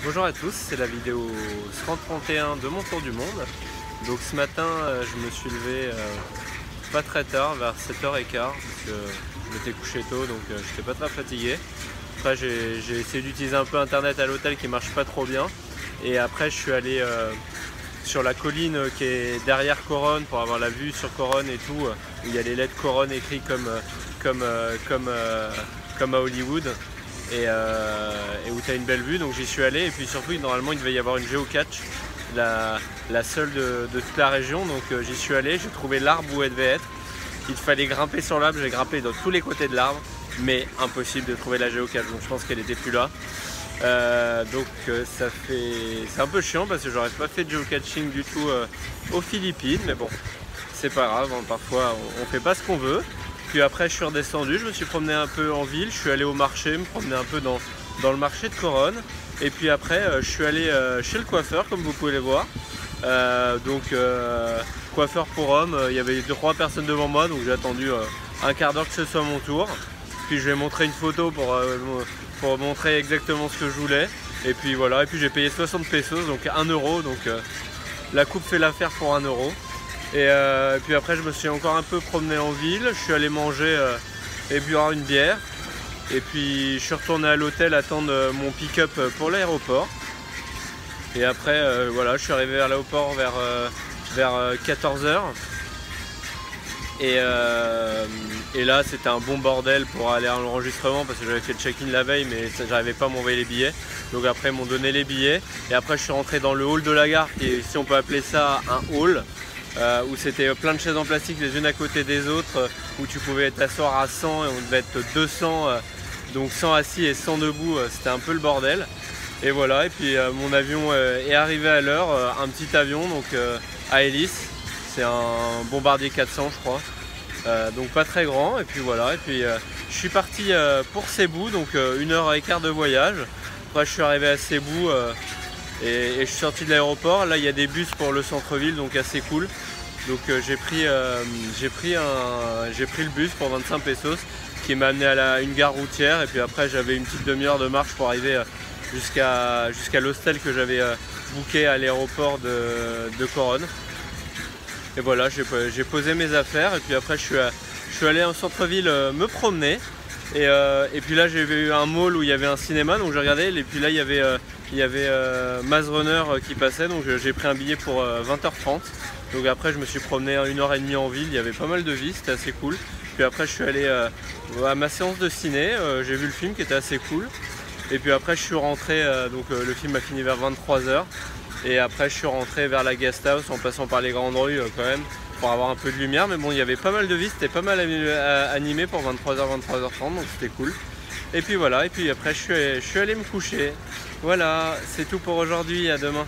Bonjour à tous, c'est la vidéo 131 de mon tour du monde. Donc ce matin je me suis levé pas très tard, vers 7h15 parce que je m'étais couché tôt, donc j'étais pas très fatigué. Après j'ai essayé d'utiliser un peu internet à l'hôtel qui marche pas trop bien. Et après je suis allé sur la colline qui est derrière Coronne pour avoir la vue sur Coronne et tout, où il y a les lettres Coronne écrites comme à Hollywood. Et où tu as une belle vue, donc j'y suis allé. Et puis surtout normalement il devait y avoir une géocache, la seule de toute la région, donc j'y suis allé, j'ai trouvé l'arbre où elle devait être. Il fallait grimper sur l'arbre, j'ai grimpé dans tous les côtés de l'arbre, mais impossible de trouver la géocache, donc je pense qu'elle n'était plus là. C'est un peu chiant parce que j'aurais pas fait de geocaching du tout aux Philippines, mais bon, c'est pas grave, hein, parfois on fait pas ce qu'on veut. Puis après je suis redescendu, je me suis promené un peu en ville, je suis allé au marché, me promener un peu dans le marché de Coronne. Et puis après je suis allé chez le coiffeur, comme vous pouvez le voir. Coiffeur pour hommes, il y avait 2-3 personnes devant moi, donc j'ai attendu un quart d'heure que ce soit mon tour. Puis je vais montrer une photo pour montrer exactement ce que je voulais. Et puis voilà, et puis j'ai payé 60 pesos, donc 1 euro, donc la coupe fait l'affaire pour 1 euro. Et puis après je me suis encore un peu promené en ville, je suis allé manger et boire une bière. Et puis je suis retourné à l'hôtel attendre mon pick-up pour l'aéroport. Et après voilà, je suis arrivé à l'aéroport vers 14h. Et là c'était un bon bordel pour aller à l'enregistrement parce que j'avais fait le check-in la veille, mais j'arrivais pas à m'envoyer les billets. Donc après ils m'ont donné les billets. Et après je suis rentré dans le hall de la gare, qui est, si on peut appeler ça un hall. Où c'était plein de chaises en plastique les unes à côté des autres, où tu pouvais t'asseoir à 100 et on devait être 200, donc 100 assis et 100 debout, c'était un peu le bordel. Et voilà, et puis mon avion est arrivé à l'heure, un petit avion donc à hélice, c'est un Bombardier 400 je crois, donc pas très grand. Et puis voilà, et puis je suis parti pour Cebu, donc 1h15 de voyage. Après je suis arrivé à Cebu et je suis sorti de l'aéroport. Là il y a des bus pour le centre-ville, donc assez cool. Donc j'ai pris le bus pour 25 pesos qui m'a amené à une gare routière. Et puis après j'avais une petite demi-heure de marche pour arriver jusqu'à l'hostel que j'avais booké à l'aéroport de Coronne. Et voilà, j'ai posé mes affaires et puis après je suis allé en centre-ville me promener. Et puis là j'ai vu un mall où il y avait un cinéma, donc j'ai regardé. Et puis là il y avait Maze Runner qui passait, donc j'ai pris un billet pour 20h30. Donc après je me suis promené 1h30 en ville, il y avait pas mal de vie, c'était assez cool. Puis après je suis allé à ma séance de ciné, j'ai vu le film qui était assez cool. Et puis après je suis rentré, le film a fini vers 23h. Et après je suis rentré vers la guest house en passant par les grandes rues quand même, pour avoir un peu de lumière. Mais bon, il y avait pas mal de vie, c'était pas mal animé pour 23h, 23h30, donc c'était cool. Et puis voilà, et puis après je suis allé me coucher. Voilà, c'est tout pour aujourd'hui, à demain.